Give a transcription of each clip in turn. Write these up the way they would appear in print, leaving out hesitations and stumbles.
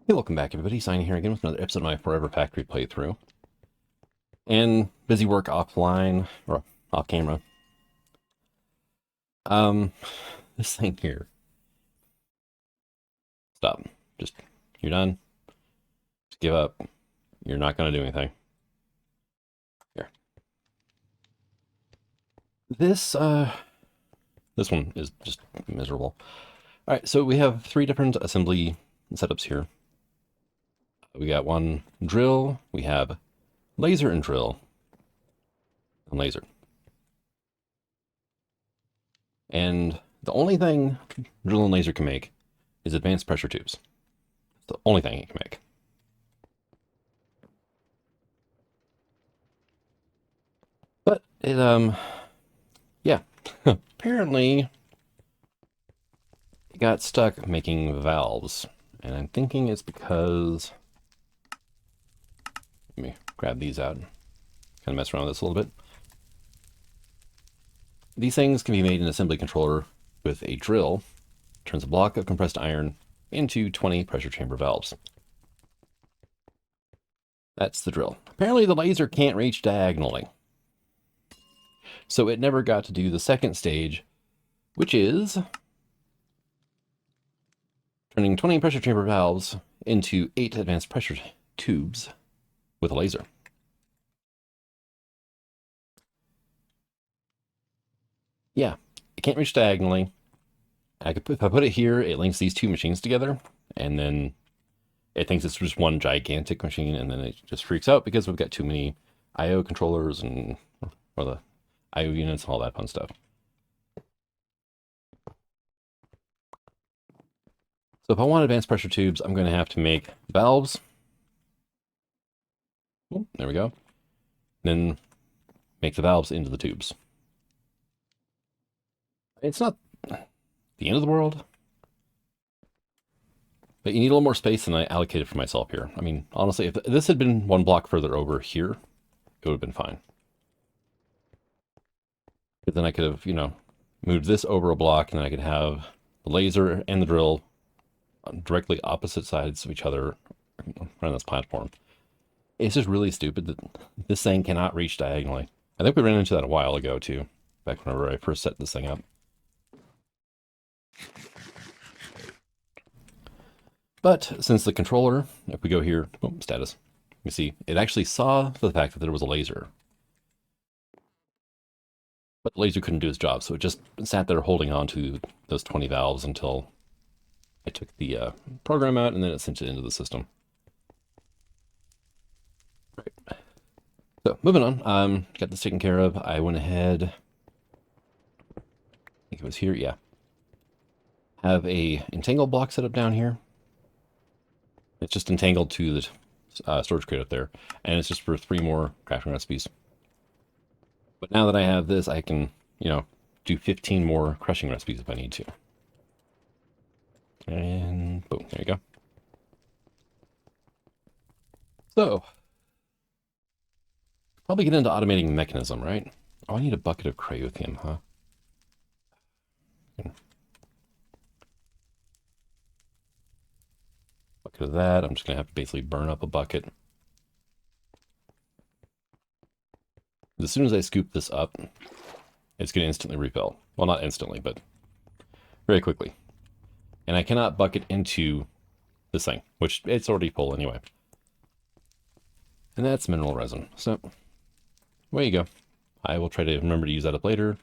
Hey, welcome back everybody. Signing here again with another episode of my Forever Factory playthrough. And busy work offline, or off camera. Um, this thing here. Stop. Just, you're done. Just give up. You're not going to do anything. Here. This one is just miserable. All right, so we have three different assembly setups here. We got one drill, we have laser and drill, and laser. And the only thing drill and laser can make is advanced pressure tubes. It's the only thing it can make. But yeah, apparently it got stuck making valves. And I'm thinking it's because, let me grab these out, kind of mess around with this a little bit. These things can be made in an assembly controller with a drill, turns a block of compressed iron into 20 pressure chamber valves. That's the drill. Apparently the laser can't reach diagonally. So it never got to do the second stage, which is turning 20 pressure chamber valves into 8 advanced pressure tubes with a laser. Yeah, it can't reach diagonally. If I put it here, it links these two machines together, and then it thinks it's just one gigantic machine, and then it just freaks out because we've got too many I/O controllers and or the I/O units and all that fun stuff. So if I want advanced pressure tubes, I'm going to have to make valves. Oh, there we go. Then make the valves into the tubes. It's not the end of the world, but you need a little more space than I allocated for myself here. I mean, honestly, if this had been one block further over here, it would have been fine. But then I could have, moved this over a block, and then I could have the laser and the drill on directly opposite sides of each other on this platform. It's just really stupid that this thing cannot reach diagonally. I think we ran into that a while ago, too, back whenever I first set this thing up. But since the controller, if we go here, status, you see, it actually saw the fact that there was a laser. But the laser couldn't do its job, so it just sat there holding on to those 20 valves until I took the program out, and then it sent it into the system. Right. So moving on, got this taken care of. I went ahead, I think it was here, yeah. Have a entangle block set up down here. It's just entangled to the storage crate up there, and it's just for 3 more crafting recipes. But now that I have this, I can, do 15 more crushing recipes if I need to. And boom, there you go. So, probably get into automating Mekanism, right? Oh, I need a bucket of cryothium, huh? Bucket of that. I'm just going to have to basically burn up a bucket. As soon as I scoop this up, it's going to instantly refill. Well, not instantly, but very quickly. And I cannot bucket into this thing, which it's already full anyway. And that's mineral resin. So, there you go. I will try to remember to use that up later.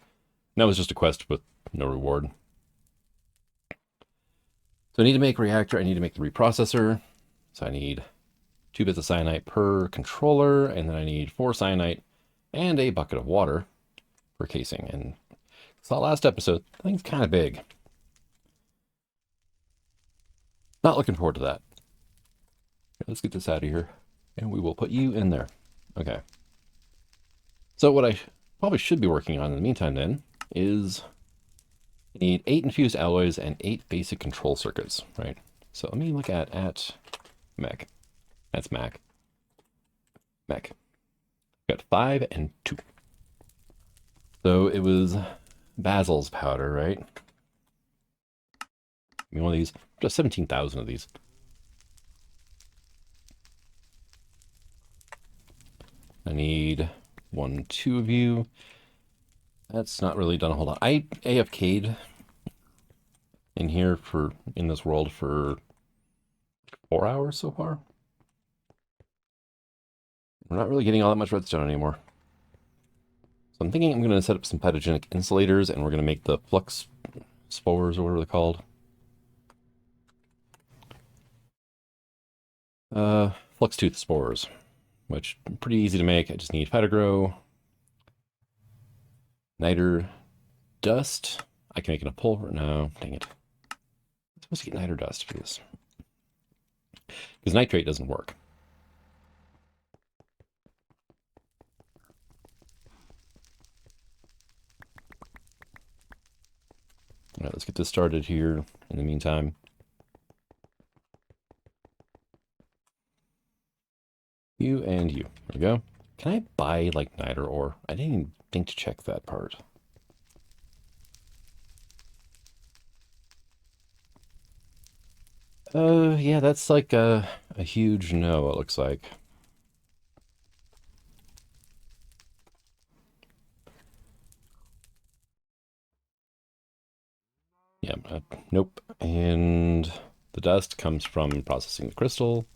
That was just a quest with no reward. So I need to make a reactor. I need to make the reprocessor. So I need 2 bits of cyanite per controller, and then I need 4 cyanite and a bucket of water for casing. And saw last episode, the thing's kind of big. Not looking forward to that. Let's get this out of here, and we will put you in there. Okay. So what I probably should be working on in the meantime then is I need 8 infused alloys and 8 basic control circuits, right? So let me look at mech. That's Mac. Mech. Got 5 and 2. So it was Basil's powder, right? Give me one of these. Just 17,000 of these. I need 1, 2 of you. That's not really done a whole lot. I AFK'd in here in this world for 4 hours so far. We're not really getting all that much redstone anymore. So I'm thinking I'm going to set up some patogenic insulators, and we're going to make the flux spores, or whatever they're called. Flux tooth spores, which are pretty easy to make. I just need Phytogrow, niter dust. I can make it a pulver. No, dang it. I'm supposed to get niter dust for this. Because nitrate doesn't work. All right, let's get this started here in the meantime. You and you. There we go. Can I buy, like, niter ore? I didn't even think to check that part. Yeah, that's like a huge no, it looks like. Yeah, nope. And the dust comes from processing the crystal.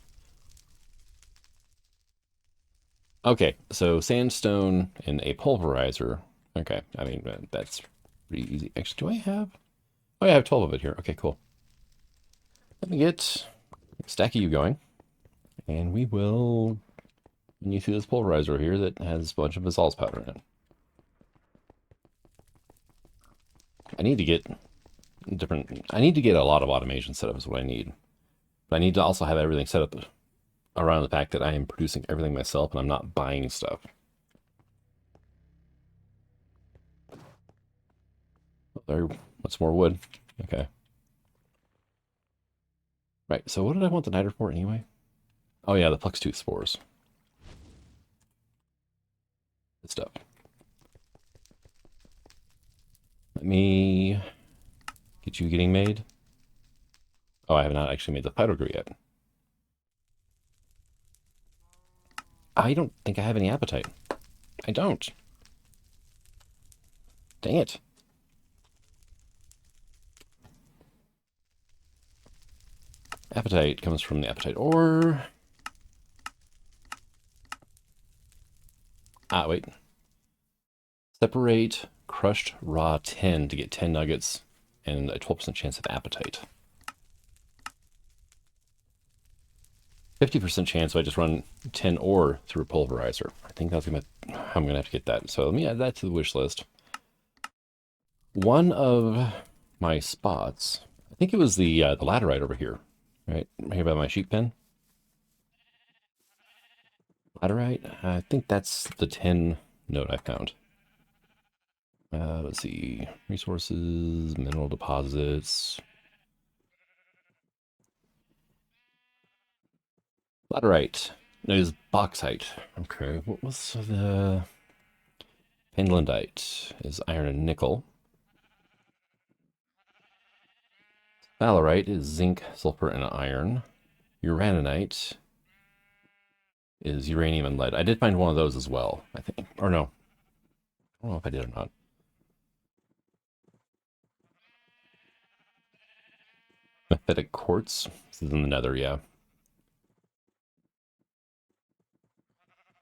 Okay, so sandstone and a pulverizer. Okay, I mean, that's pretty easy. Actually, do I have... Oh, yeah, I have 12 of it here. Okay, cool. Let me get a stack of you going, and we will run you through this pulverizer here that has a bunch of basalt powder in it. I need to get a lot of automation set up is what I need. But I need to also have everything set up around the fact that I am producing everything myself and I'm not buying stuff. There, what's more wood? Okay. Right, so what did I want the niter for anyway? Oh yeah, the flux tooth spores. Good stuff. Let me get you getting made. Oh, I have not actually made the Phytogrow yet. I don't think I have any appetite. I don't. Dang it. Appetite comes from the appetite ore. Ah, wait. Separate crushed raw 10 to get 10 nuggets and a 12% chance of appetite. 50% chance if I just run 10 ore through a pulverizer. I think that's how I'm gonna have to get that. So let me add that to the wish list. One of my spots, I think it was the laterite over here, right here by my sheep pen. Laterite, I think that's the 10 node I found. Let's see, resources, mineral deposits. Laterite. No, it's bauxite. Okay, what was the... Penlandite is iron and nickel. Valerite is zinc, sulfur, and iron. Uraninite is uranium and lead. I did find one of those as well, I think. Or no. I don't know if I did or not. Mephitic quartz. This is in the nether, yeah.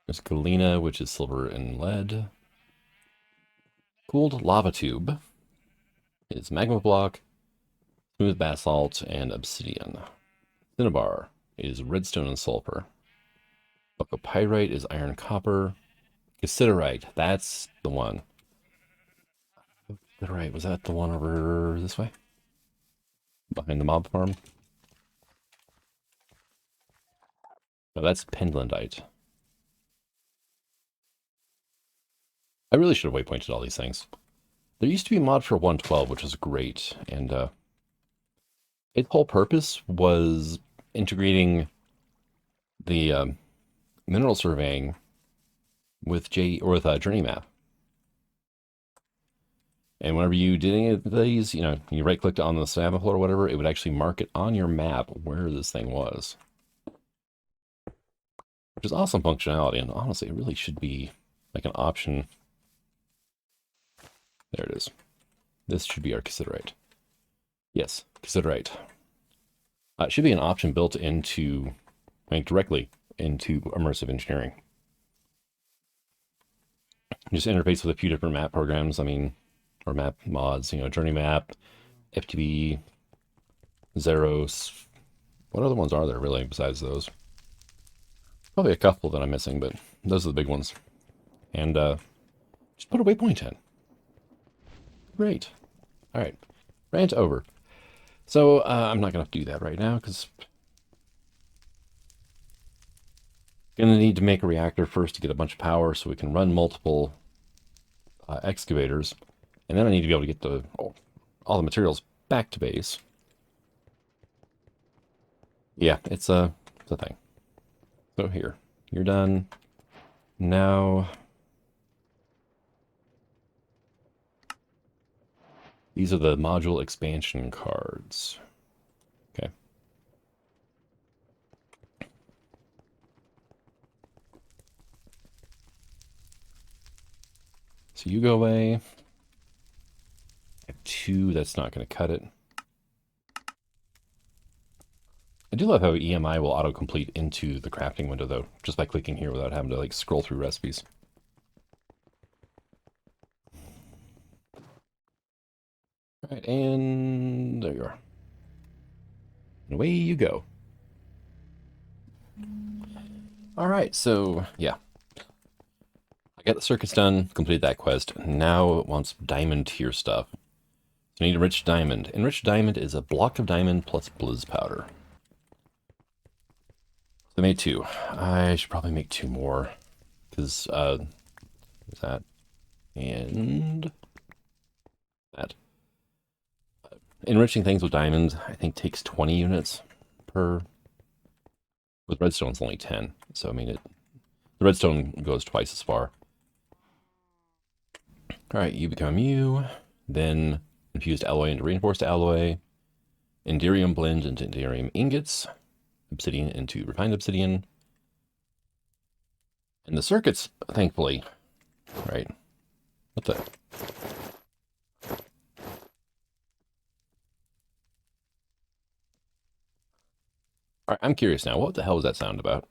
There's galena, which is silver and lead. Cooled lava tube is magma block, smooth basalt, and obsidian. Cinnabar is redstone and sulfur. Buckopyrite is iron copper. Cassiterite, that's the one. Cassiterite, was that the one over this way? Behind the mob farm? No, that's Penlandite. I really should have waypointed all these things. There used to be a mod for 112, which was great, and its whole purpose was integrating the mineral surveying with Journey Map. And whenever you did any of these, you know, you right-clicked on the sample or whatever, it would actually mark it on your map where this thing was. which is awesome functionality, and honestly, it really should be like an option. There it is. This should be our cassiterite. Yes, cassiterite. It should be an option built into, like, directly into immersive engineering. Just interface with a few different map programs, I mean, or map mods, you know, Journey Map, FTB, Zeros. What other ones are there, really, besides those? Probably a couple that I'm missing, but those are the big ones. And just put a waypoint in. Great. All right, rant over. So I'm not going to do that right now because going to need to make a reactor first to get a bunch of power so we can run multiple excavators. And then I need to be able to get all the materials back to base. Yeah, it's a thing. So here, you're done. Now, these are the module expansion cards. Okay. So you go away. I have 2, that's not going to cut it. I do love how EMI will autocomplete into the crafting window, though, just by clicking here without having to, like, scroll through recipes. All right, and there you are. And away you go. All right, so, yeah. I got the circuits done, completed that quest. Now it wants diamond tier stuff. So I need enriched diamond. Enriched diamond is a block of diamond plus blizz powder. So I made 2. I should probably make 2 more. Because, there's that. And that. Enriching things with diamonds, I think, takes 20 units per. With redstone, it's only 10. So, I mean, the redstone goes twice as far. All right, you become you. Then infused alloy into reinforced alloy. Inderium blend into inderium ingots. Obsidian into refined obsidian. And the circuits, thankfully, right? What the? All right, I'm curious now. What the hell was that sound about?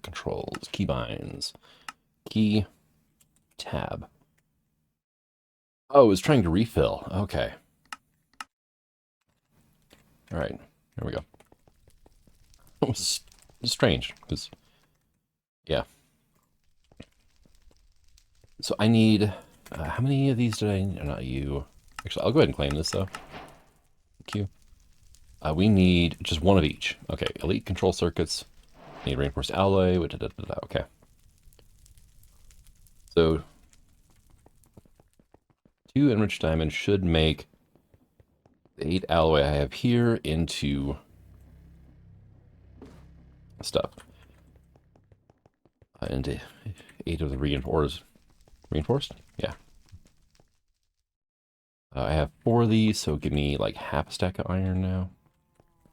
Controls, keybinds, key, tab. Oh, it was trying to refill. Okay. All right, here we go. It was strange because, yeah. So I need, how many of these did I need? Not you. Actually, I'll go ahead and claim this though. Thank you. We need just 1 of each. Okay, elite control circuits. Need reinforced alloy. Okay. So 2 enriched diamond should make the 8 alloy I have here into stuff. Into 8 of the reinforced? Yeah. I have 4 of these, so give me like half a stack of iron now.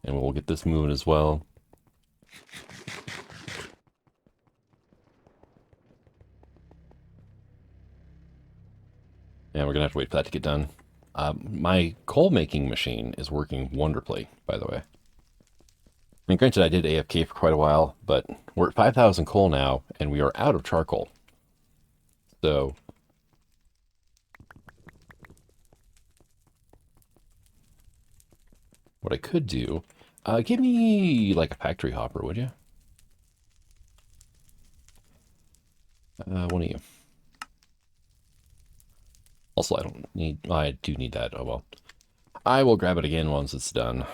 And we'll get this moving as well. And we're gonna have to wait for that to get done. My coal making machine is working wonderfully, by the way. I mean, granted, I did AFK for quite a while, but we're at 5,000 coal now, and we are out of charcoal. So, what I could do, give me like a factory hopper, would you? One of you. Also, I do need that. Oh well. I will grab it again once it's done.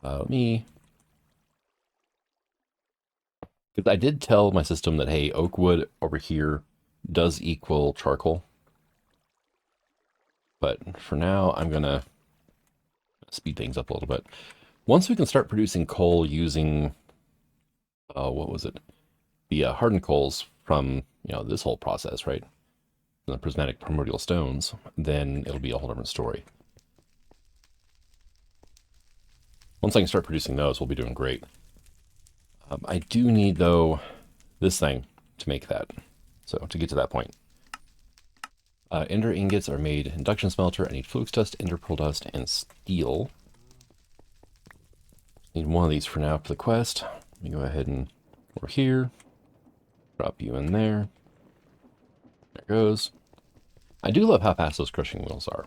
Because I did tell my system that, hey, oak wood over here does equal charcoal. But for now, I'm going to speed things up a little bit. Once we can start producing coal using, what was it? The hardened coals from, this whole process, right? The prismatic primordial stones, then it'll be a whole different story. Once I can start producing those, we'll be doing great. I do need, though, this thing to make that. So to get to that point. Ender ingots are made induction smelter. I need flux dust, ender pearl dust, and steel. Need one of these for now for the quest. Let me go ahead and over here. Drop you in there. There goes. I do love how fast those crushing wheels are.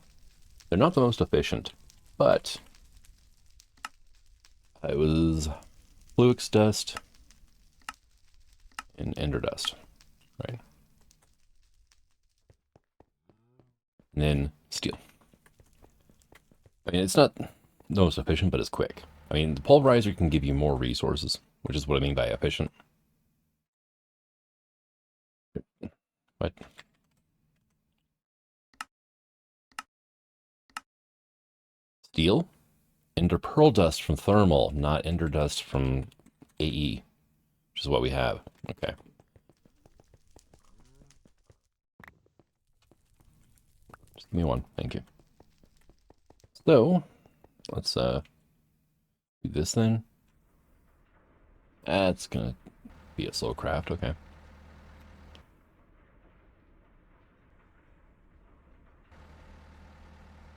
They're not the most efficient, but it was flux dust and ender dust, right? And then steel. I mean, it's not the most efficient, but it's quick. I mean, the pulverizer can give you more resources, which is what I mean by efficient. What? Steel? Ender pearl dust from thermal, not ender dust from AE, which is what we have. Okay. Just give me one. Thank you. So, let's do this then. That's gonna be a slow craft. Okay.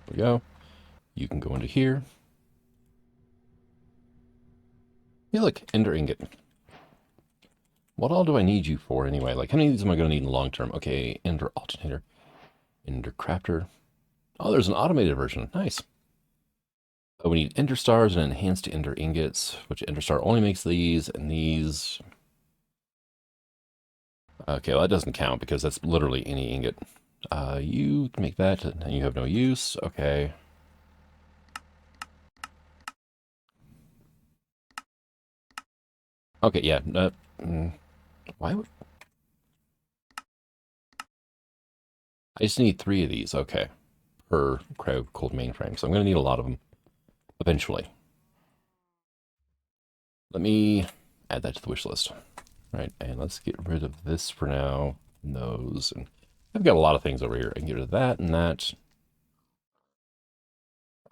There we go. You can go into here. Hey, look, ender ingot. What all do I need you for anyway? Like, how many of these am I going to need in the long term? Okay, ender alternator, ender crafter. Oh, there's an automated version. Nice. Oh, we need ender stars and enhanced ender ingots, which ender star only makes these and these. Okay, well, that doesn't count because that's literally any ingot. You can make that and you have no use. Okay. Okay, yeah. Why would... I just need 3 of these. Okay. Per cryo cold mainframe. So I'm going to need a lot of them eventually. Let me add that to the wish list. Right, and let's get rid of this for now. And those. And I've got a lot of things over here. I can get rid of that and that.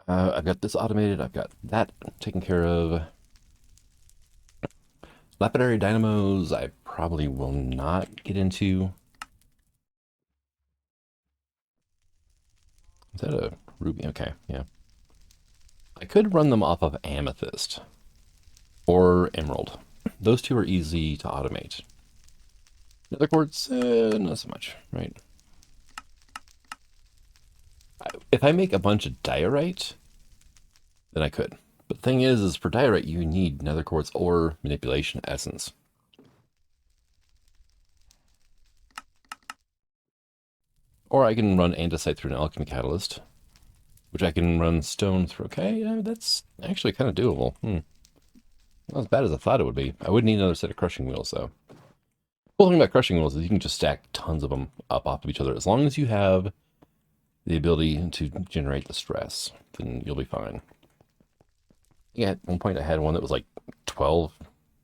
I've got this automated. I've got that taken care of. Lapidary dynamos, I probably will not get into. Is that a ruby? Okay, yeah. I could run them off of amethyst or emerald. Those two are easy to automate. Nether quartz, not so much, right? If I make a bunch of diorite, then I could. But the thing is for diorite, you need nether quartz or manipulation essence. Or I can run andesite through an alchemy catalyst, which I can run stone through. Okay, that's actually kind of doable. Not as bad as I thought it would be. I would need another set of crushing wheels, though. The cool thing about crushing wheels is you can just stack tons of them up off of each other. As long as you have the ability to generate the stress, then you'll be fine. Yeah, at one point I had one that was like 12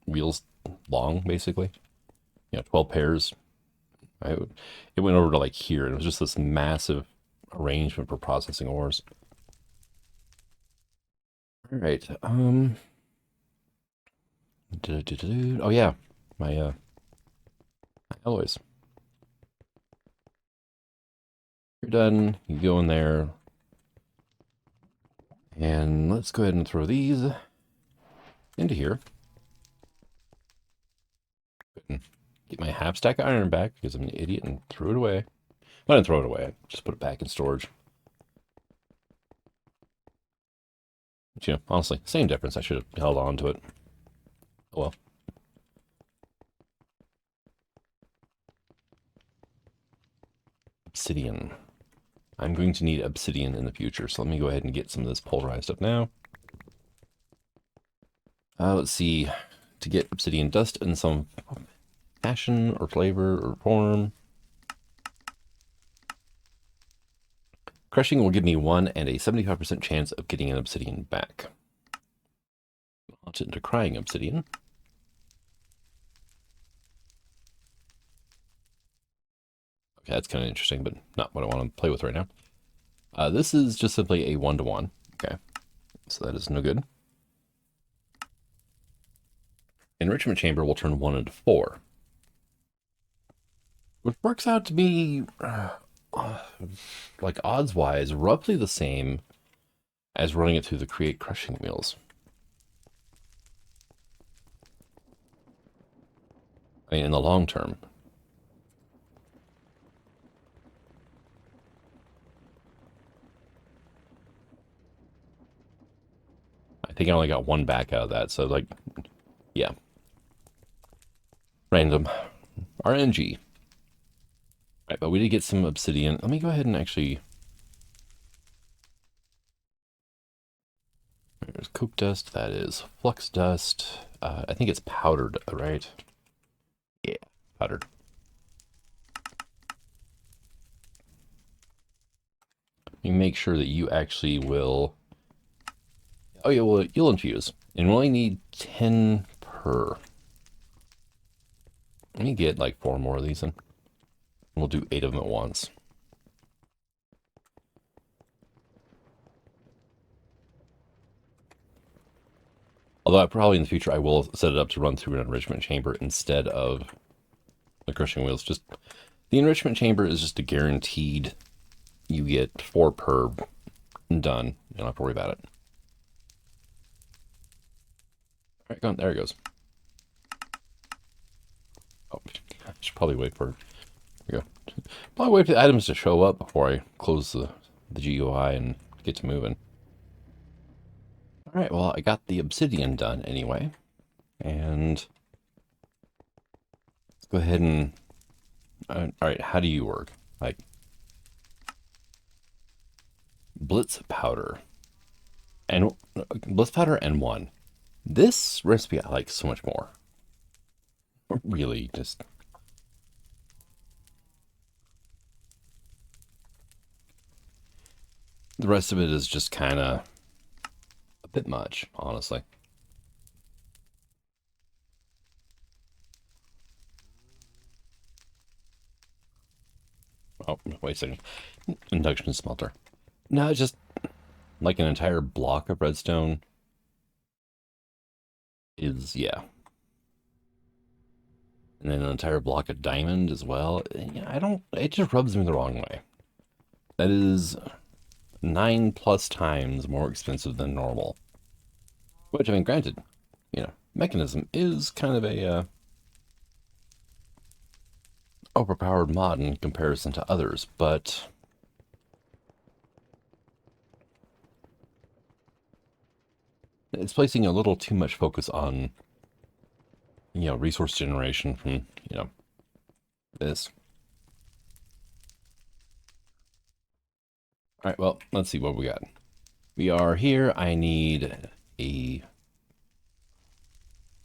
wheels long, basically. 12 pairs. It went over to like here, and it was just this massive arrangement for processing ores. All right. Oh yeah, my alloys. You're done. You go in there. And let's go ahead and throw these into here. Get my half stack of iron back because I'm an idiot and threw it away. I didn't throw it away. I just put it back in storage. But, honestly, same difference. I should have held on to it. Oh well. Obsidian. I'm going to need obsidian in the future, so let me go ahead and get some of this pulverized up now. Let's see. To get obsidian dust in some fashion or flavor or form. Crushing will give me 1 and a 75% chance of getting an obsidian back. Launch it into crying obsidian. Okay, that's kind of interesting, but not what I want to play with right now. This is just simply a 1-to-1. Okay, so that is no good. enrichment chamber will turn 1 into 4. Which works out to be, like odds-wise, roughly the same as running it through the create crushing wheels. I mean, in the long term. I think I only got 1 back out of that, so like, yeah. Random. RNG. Right, but we did get some obsidian. Let me go ahead and actually... There's coke dust, that is flux dust. I think it's powdered, right? Yeah, powdered. You make sure that you actually will... Oh yeah, well, you'll infuse. And we only need 10 per. Let me get like 4 more of these in. We'll do 8 of them at once. Although probably in the future I will set it up to run through an enrichment chamber instead of the crushing wheels. Just the enrichment chamber is just a guaranteed you get 4 per done. You don't have to worry about it. All right, go on. There it goes. Oh, I should probably wait for it. There we go. Probably wait for the items to show up before I close the GUI and get to moving. All right, well, I got the obsidian done anyway. And let's go ahead and... all right, how do you work? Like, blitz powder. And blitz powder and 1. This recipe I like so much more. Really, just... The rest of it is just kind of a bit much, honestly. Oh, wait a second. Induction smelter. No, it's just like an entire block of redstone is, yeah. And then an entire block of diamond as well. Yeah, it just rubs me the wrong way. That is 9+ times more expensive than normal. Which, I mean, granted, you know, Mekanism is kind of a overpowered mod in comparison to others, but it's placing a little too much focus on, you know, resource generation from, you know, this. All right, well, let's see what we got. We are here. I need a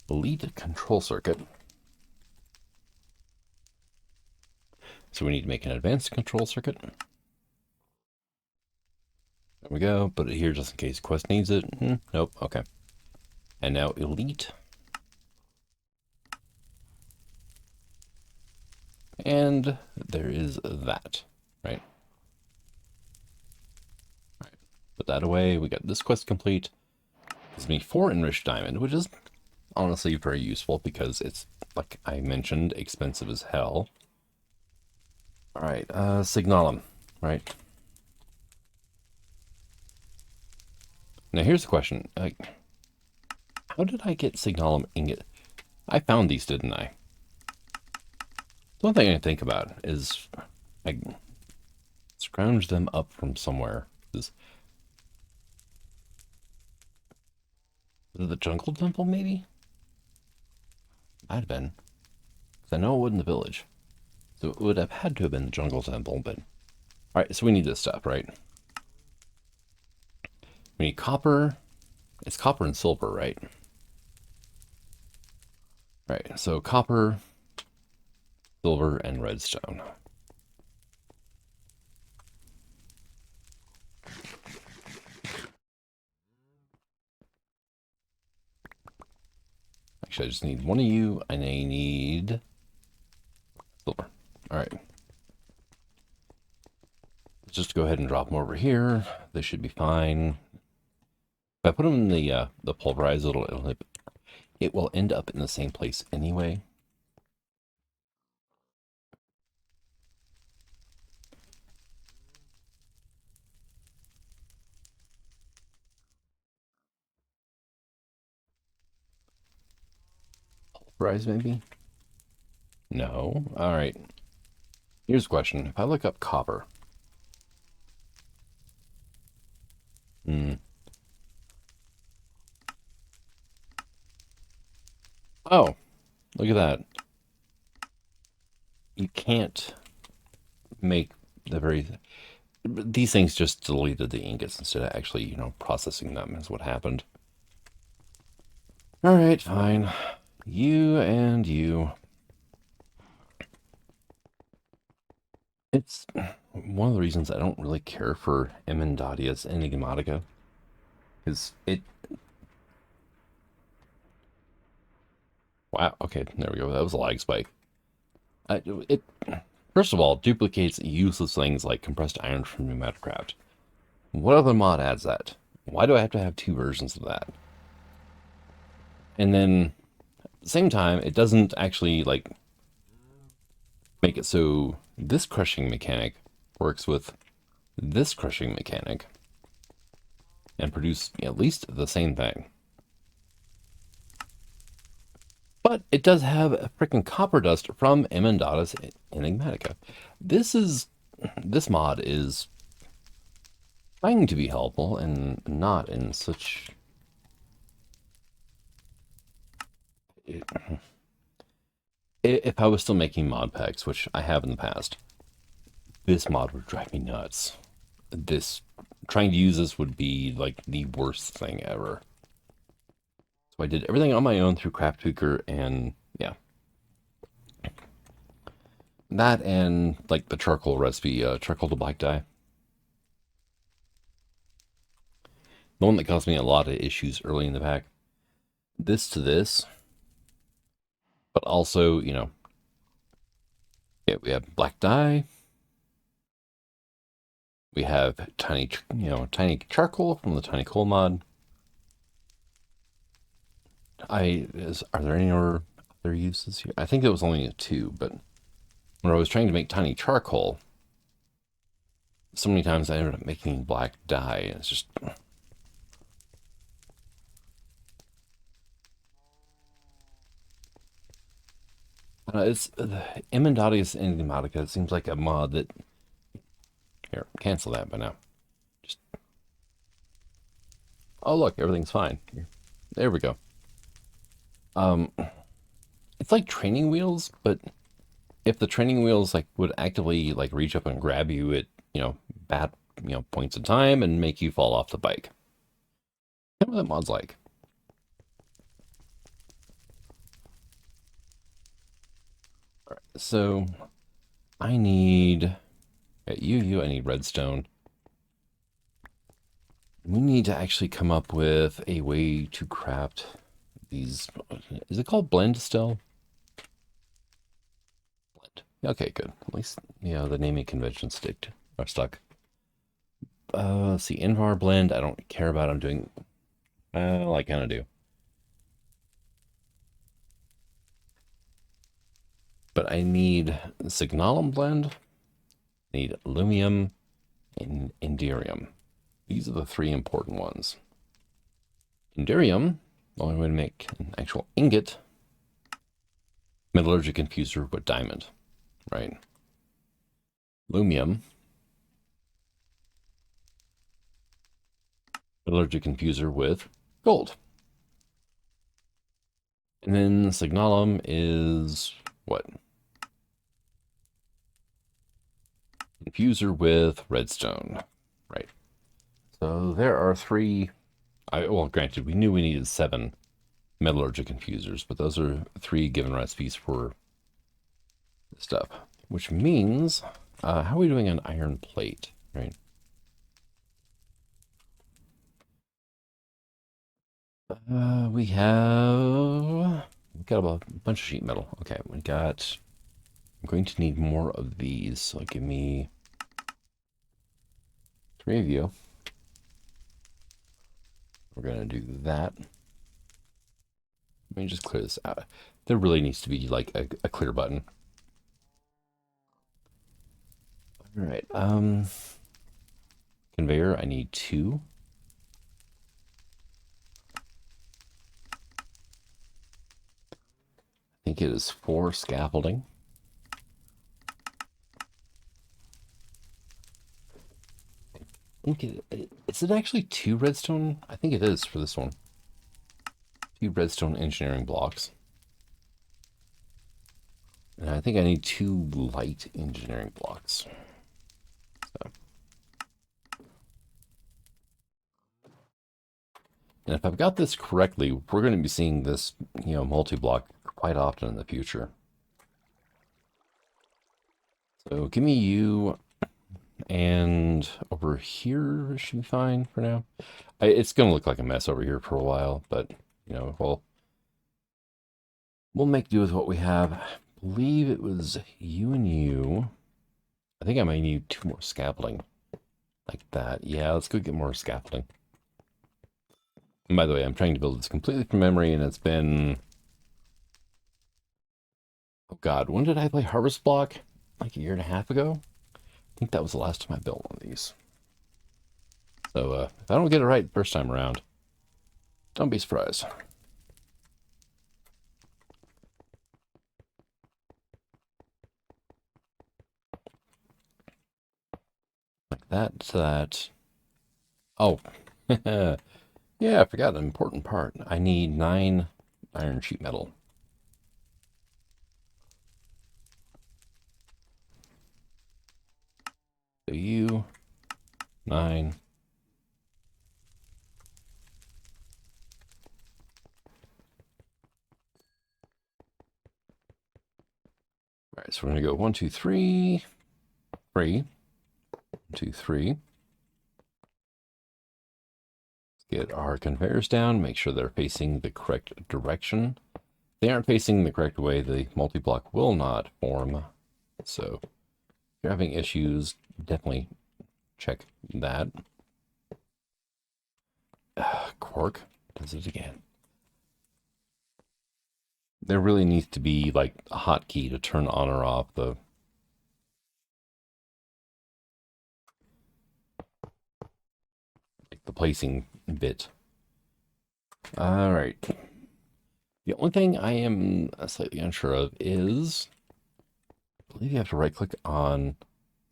elite control circuit. So we need to make an advanced control circuit. There we go. Put it here just in case Quest needs it. Nope. Okay. And now elite. And there is that, right? All right. Put that away. We got this quest complete. Gives me 4 enriched diamond, which is honestly very useful because it's, like I mentioned, expensive as hell. All right, signalum, right? Now here's the question: like, how did I get signalum ingot? I found these, didn't I? The one thing I think about is I scrounged them up from somewhere. Was it the jungle temple, maybe? Might have been. Because I know it wasn't the village. So it would have had to have been the jungle temple, but... Alright, so we need this stuff, right? We need copper. It's copper and silver, right? Alright, so copper, silver, and redstone. Actually, I just need 1 of you, and I need silver. All right. Let's just go ahead and drop them over here. They should be fine. If I put them in the pulverizer, it'll it will end up in the same place anyway. Pulverize, maybe? No. All right. Here's a question. If I look up copper. Hmm. Oh, look at that. You can't make the very... These things just deleted the ingots instead of actually, processing them is what happened. All right, fine. You and you. It's one of the reasons I don't really care for Emendatius Enigmatica. Because it... Wow, okay, there we go. That was a lag spike. It, first of all, duplicates useless things like compressed iron from Pneumaticraft. What other mod adds that? Why do I have to have two versions of that? And then, at the same time, it doesn't actually, like, make it so this crushing mechanic works with this crushing mechanic and produce at least the same thing. But it does have a freaking copper dust from Emendatus Enigmatica. This mod is trying to be helpful and not in such... If I was still making mod packs, which I have in the past, this mod would drive me nuts. Trying to use this would be like the worst thing ever. So I did everything on my own through Craftcooker, and yeah. That and like the charcoal recipe, charcoal to black dye. The one that caused me a lot of issues early in the pack. This to this. But also, yeah, we have black dye. We have tiny charcoal from the tiny coal mod. Are there any other uses here? I think it was only a 2, but when I was trying to make tiny charcoal, so many times I ended up making black dye, and it's just... it's Emendatius Enigmatica. It seems like a mod that... Here, cancel that by now. Just... Oh, look, everything's fine. There we go. It's like training wheels, but if the training wheels like would actively like reach up and grab you at, bad, points in time and make you fall off the bike. I don't know what that mod's like. All right, so I need I need redstone. We need to actually come up with a way to craft these. Is it called blend still? Blend. Okay, good. At least, the naming conventions are stuck. Let's see, Invar blend, I don't care about. I'm doing, well, I kind of do. But I need signalum blend, I need aluminum, and inderium. These are the 3 important ones. Inderium, the only way to make an actual ingot, metallurgic infuser with diamond, right? Aluminum, metallurgic infuser with gold. And then signalum is what? Infuser with redstone, right? So there are 3. Well, granted, we knew we needed 7 metallurgic infusers, but those are 3 given recipes for stuff, which means, how are we doing on iron plate, right? We've got a bunch of sheet metal. Okay, I'm going to need more of these, so give me 3 of you. We're gonna do that. Let me just clear this out. There really needs to be like a clear button. All right. Conveyor, I need 2. I think it is 4 scaffolding. Is it actually 2 redstone? I think it is for this one. 2 redstone engineering blocks. And I think I need 2 light engineering blocks. So. And if I've got this correctly, we're going to be seeing this, multi-block quite often in the future. So give me you, and over here should be fine for now. It's going to look like a mess over here for a while, but, we'll make do with what we have. I believe it was you and you. I think I might need 2 more scaffolding. Like that. Yeah, let's go get more scaffolding. And by the way, I'm trying to build this completely from memory, and it's been... Oh god, when did I play Harvest Block? Like a year and a half ago? I think that was the last time I built one of these. So, if I don't get it right the first time around, don't be surprised. Like that to that. Oh, yeah, I forgot an important part. I need 9 iron sheet metal. So you, 9. All right, so we're going to go 1, 2, 3, 3, 1, 2, 3. Get our conveyors down, make sure they're facing the correct direction. If they aren't facing the correct way, the multi-block will not form. So if you're having issues, definitely check that. Quark does it again. There really needs to be like a hotkey to turn on or off the placing bit. All right. The only thing I am slightly unsure of is, I believe you have to right click on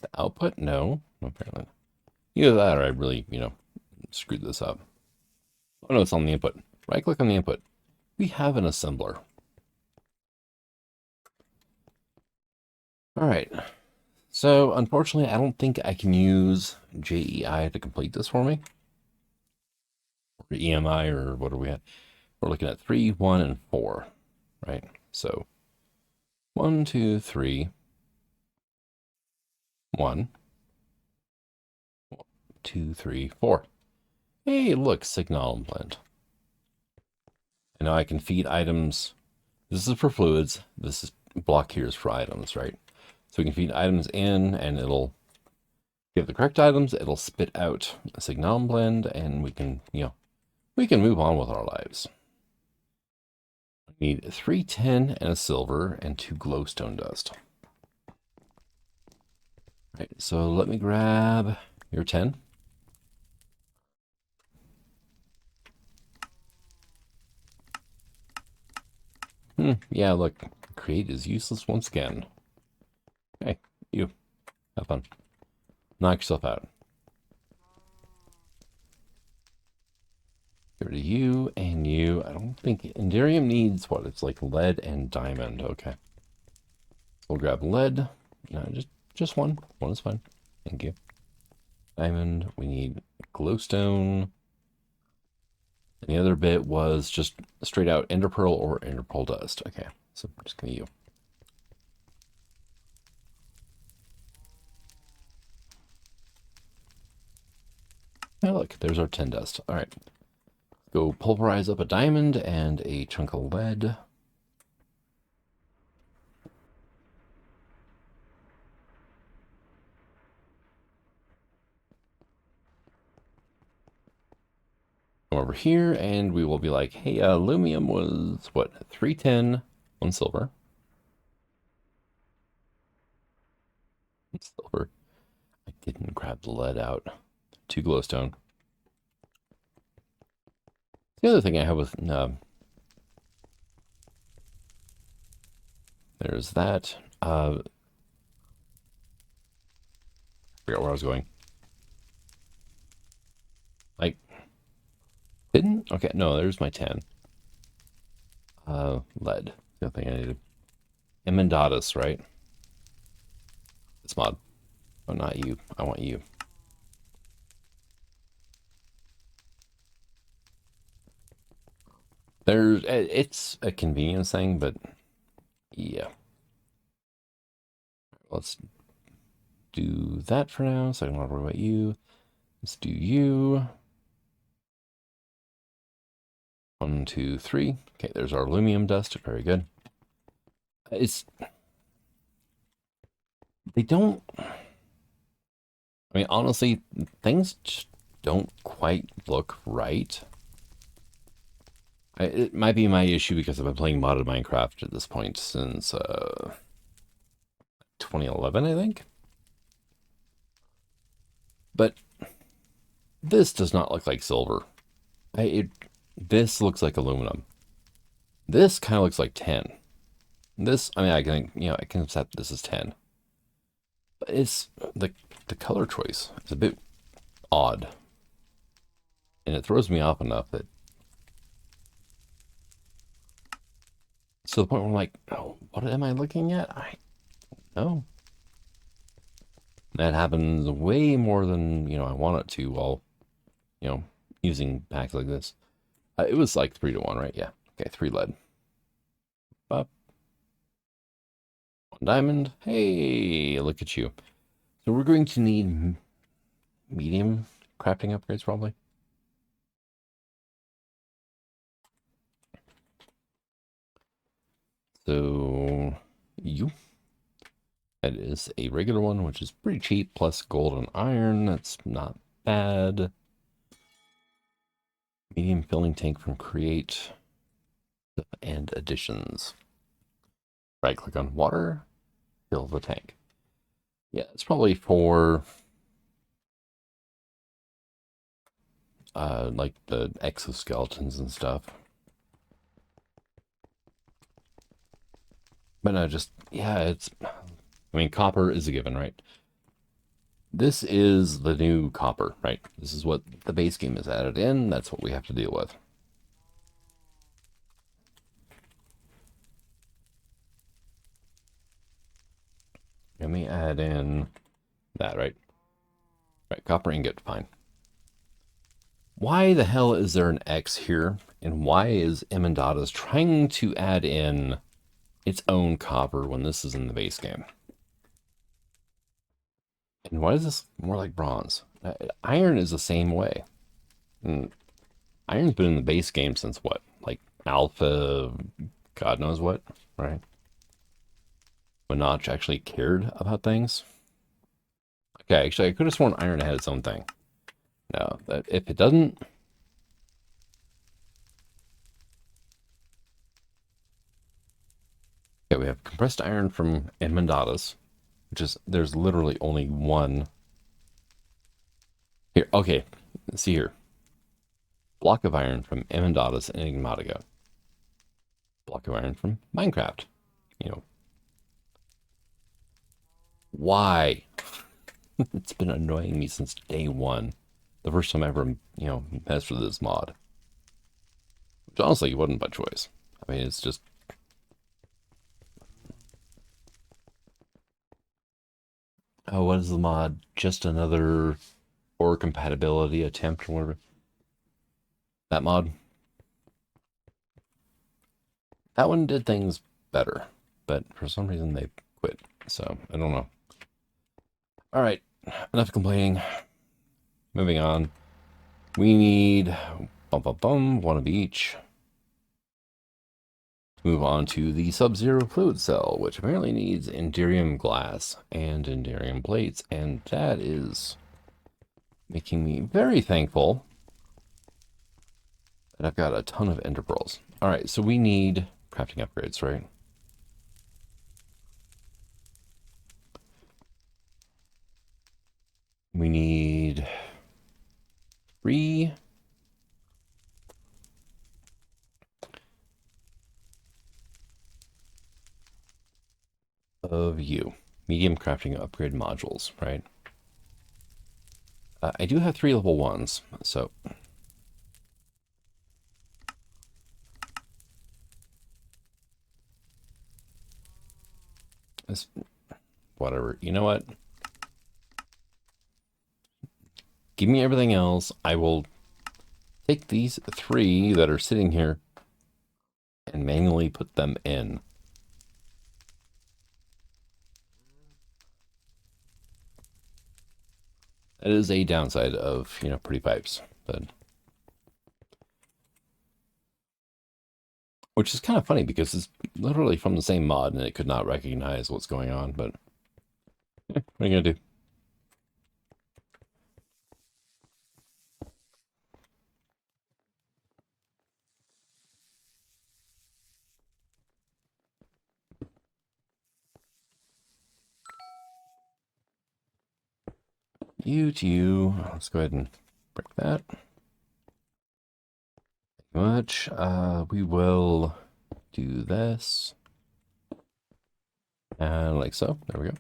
the output. No, apparently. Either that or I really, screwed this up. Oh no, it's on the input. Right click on the input. We have an assembler. All right. So unfortunately, I don't think I can use JEI to complete this for me. Or EMI, or what are we at? We're looking at 3, 1, and 4, right? So 1, 2, 3, 1, 2, 3, 4. Hey, look, signal blend. And now I can feed items. This is for fluids. This is block here is for items, right? So we can feed items in, and it'll give the correct items. It'll spit out a signal blend, and we can, we can move on with our lives. We need 3 tin and a silver and 2 glowstone dust. All right, so let me grab your 10. Yeah, look, create is useless once again. Hey, you, have fun. Knock yourself out. Get rid of you and you. I don't think Enderium needs what? It's like lead and diamond. Okay. So we'll grab lead. No, just one. One is fine. Thank you. Diamond. We need glowstone. And the other bit was just straight out ender pearl or ender pearl dust. Okay. So just give me you. Oh, look, there's our tin dust. All right. Go pulverize up a diamond and a chunk of lead. Come over here and we will be like, hey, aluminum was what, 310 on silver. Silver. I didn't grab the lead out. 2 glowstone. The other thing I have with there's that. I forgot where I was going. Like, didn't? Okay, no, there's my 10. Lead. The other thing I needed. Emendatus, right? This mod. Oh, not you. I want you. It's a convenience thing, but yeah. Let's do that for now, so I don't want to worry about you. Let's do you. 1, 2, 3. Okay, there's our aluminum dust. Very good. They don't. I mean, honestly, things just don't quite look right. It might be my issue because I've been playing modded Minecraft at this point since 2011, I think. But this does not look like silver. This looks like aluminum. This kind of looks like 10. This, I mean, I can accept this as 10. But it's the color choice is a bit odd. And it throws me off enough that to the point where I'm like, oh, what am I looking at? I don't know. That happens way more than, I want it to while, using packs like this. It was like 3 to 1, right? Yeah. Okay, 3 lead. Up. 1 diamond. Hey, look at you. So we're going to need medium crafting upgrades, probably. So, that is a regular one, which is pretty cheap, plus gold and iron. That's not bad. Medium filling tank from create and additions. Right click on water, fill the tank. Yeah, it's probably for like the exoskeletons and stuff. But no, I mean, copper is a given, right? This is the new copper, right? This is what the base game is added in. That's what we have to deal with. Let me add in that, right? Right, copper ingot, fine. Why the hell is there an X here? And why is Emendatus trying to add in its own copper when this is in the base game? And why is this more like bronze? Iron is the same way. And iron's been in the base game since what? Like alpha, God knows what, right? When Notch actually cared about things. Okay, actually, I could have sworn iron had its own thing. No, if it doesn't... Okay, we have compressed iron from Emendatus, which is, there's literally only one. Here, okay, see here. Block of iron from Emendatus and Enigmatica. Block of iron from Minecraft. Why? It's been annoying me since day one. The first time I ever, messed with this mod. Which honestly wasn't by choice. I mean, it's just... Oh, what is the mod? Just another ore compatibility attempt or whatever. That mod. That one did things better, but for some reason they quit. So, I don't know. All right, enough complaining. Moving on. We need one of each. Move on to the Sub-Zero fluid cell, which apparently needs Enderium glass and Enderium plates, and that is making me very thankful And I've got a ton of ender pearls. All right, so we need crafting upgrades, right? We need 3 of you. Medium crafting upgrade modules, right? I do have 3 level 1s, so this, whatever. You know what? Give me everything else. I will take these 3 that are sitting here and manually put them in. That is a downside of, pretty pipes, but which is kind of funny because it's literally from the same mod and it could not recognize what's going on, but what are you gonna do? You to you. Let's go ahead and break that. Thank you much. We will do this. And like so. There we go.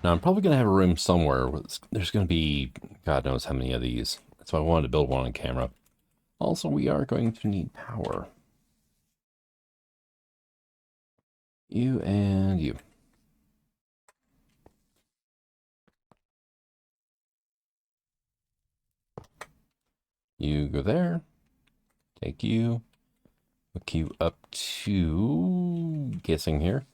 Now I'm probably going to have a room somewhere where there's going to be God knows how many of these. That's why I wanted to build one on camera. Also, we are going to need power. You and you. You go there. Take you. Hook you up to guessing here.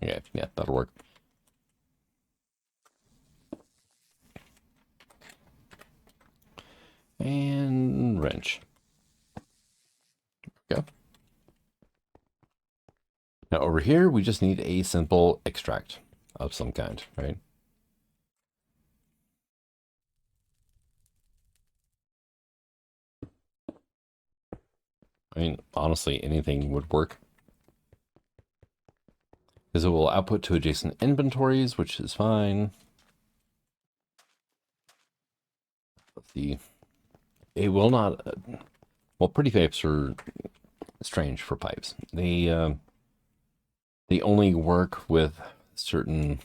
Okay, yeah, that'll work. And wrench. Go. Now over here, we just need a simple extract of some kind, right? I mean, honestly, anything would work. Because it will output to adjacent inventories, which is fine. Let's see. It will not... well, pretty pipes are strange for pipes. They only work with certain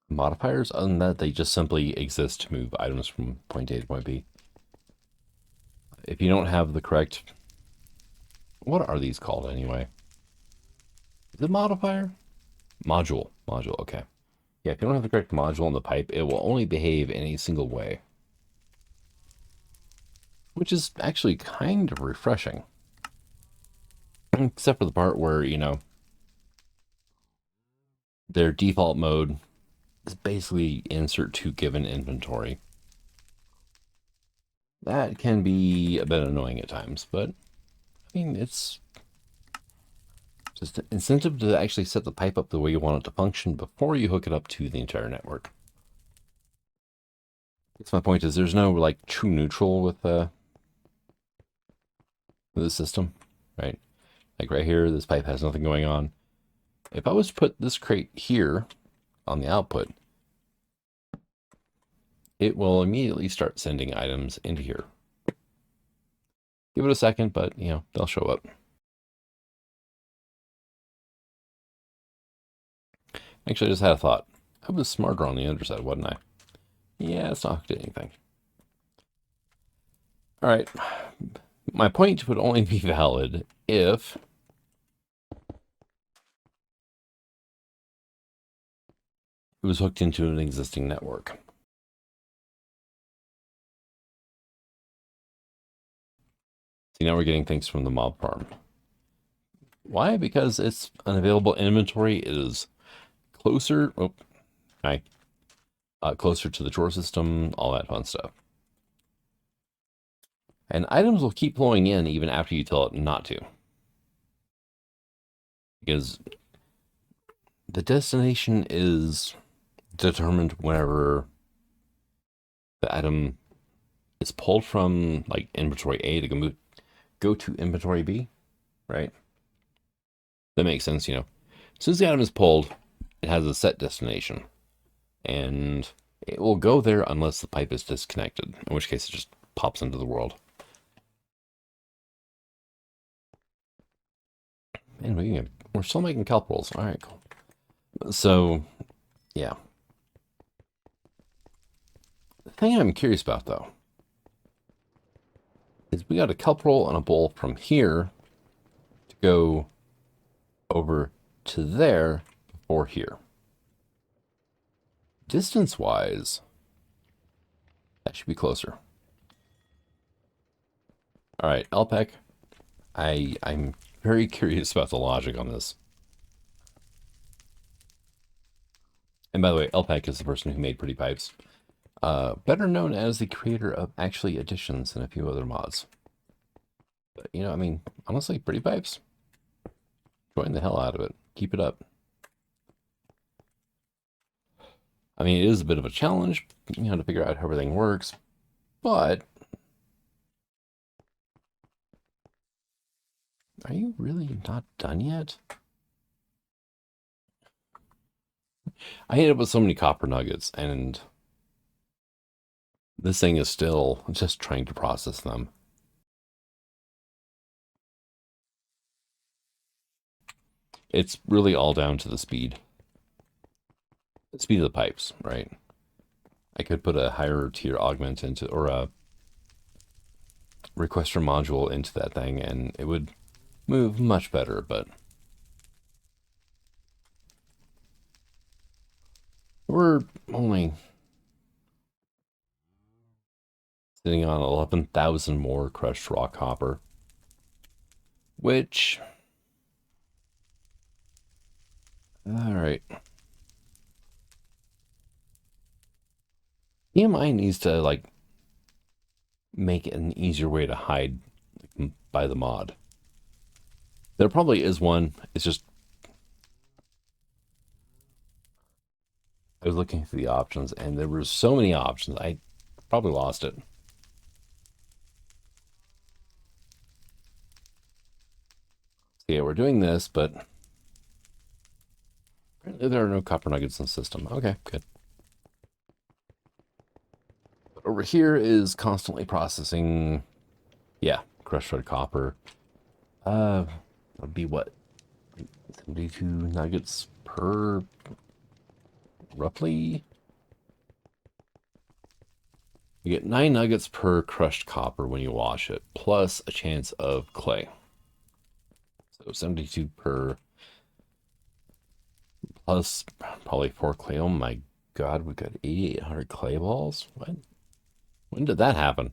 modifiers. Other than that, they just simply exist to move items from point A to point B. If you don't have the correct... what are these called anyway? Is it modifier? Module. Module, okay. Yeah, if you don't have the correct module in the pipe, it will only behave in a single way. Which is actually kind of refreshing. Except for the part where, their default mode is basically insert to given inventory. That can be a bit annoying at times, but I mean, it's just an incentive to actually set the pipe up the way you want it to function before you hook it up to the entire network. That's my point is there's no like true neutral with the system, right? Like right here, this pipe has nothing going on. If I was to put this crate here on the output, it will immediately start sending items into here. Give it a second, but they'll show up. Actually, I just had a thought. I was smarter on the underside, wasn't I? Yeah, it's not hooked to anything. All right. My point would only be valid if it was hooked into an existing network. See, now we're getting things from the mob farm. Why? Because it's unavailable inventory. It is closer. Oh, hi. Closer to the drawer system, all that fun stuff. And items will keep flowing in even after you tell it not to. Because the destination is determined whenever the item is pulled from like inventory A to go to inventory B, right? That makes sense, you know. As soon as the item is pulled, it has a set destination, and it will go there unless the pipe is disconnected, in which case it just pops into the world. And we're still making kelp rolls. All right, cool. So, yeah. The thing I'm curious about, though, is we got a kelp roll and a bowl from here to go over to there before here. Distance-wise, that should be closer. All right, LPEC, I'm very curious about the logic on this. And by the way, LPEC is the person who made Pretty Pipes. Better known as the creator of actually additions and a few other mods. But, you know, I mean, honestly, Pretty Pipes, enjoying the hell out of it. Keep it up. I mean, it is a bit of a challenge, you know, to figure out how everything works, but are you really not done yet? I ended up with so many copper nuggets, and this thing is still just trying to process them. It's really all down to the speed. The speed of the pipes, right? I could put a higher tier augment into, or a requester module into that thing, and it would move much better, but we're only sitting on 11,000 more crushed raw copper, which, all right. EMI needs to, like, make it an easier way to hide by the mod. There probably is one. It's just, I was looking through the options, and there were so many options, I probably lost it. So yeah, we're doing this, but apparently there are no copper nuggets in the system. Okay, good. But over here is constantly processing, yeah, crushed red copper. Would be what? 72 nuggets per, roughly? You get 9 nuggets per crushed copper when you wash it, plus a chance of clay. So 72 per, plus probably 4 clay. Oh my god, we got 8,800 clay balls? What? When did that happen?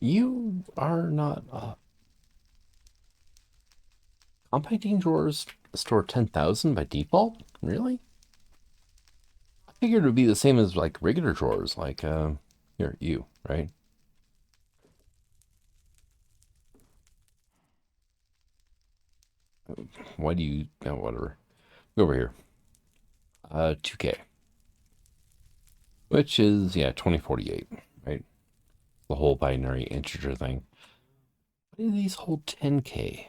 You are not... compacting drawers store 10,000 by default? Really? I figured it would be the same as, like, regular drawers, like, here, you, right? Why do you... Oh, whatever. Go over here. 2K. Which is, yeah, 2048, right? The whole binary integer thing. Why do these hold 10K?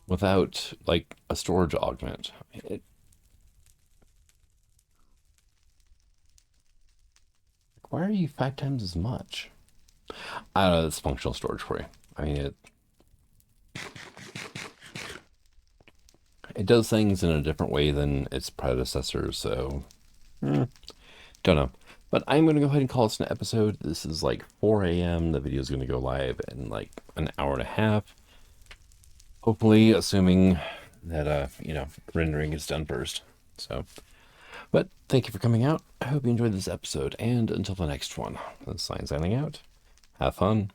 Without, like, a storage augment. Why are you 5 times as much? I don't know, that's functional storage for you. I mean, it does things in a different way than its predecessors, so don't know. But I'm going to go ahead and call this an episode. This is like 4 a.m. The video is going to go live in like an hour and a half. Hopefully, assuming that, you know, rendering is done first. So, but thank you for coming out. I hope you enjoyed this episode. And until the next one, this is Sign signing out. Have fun.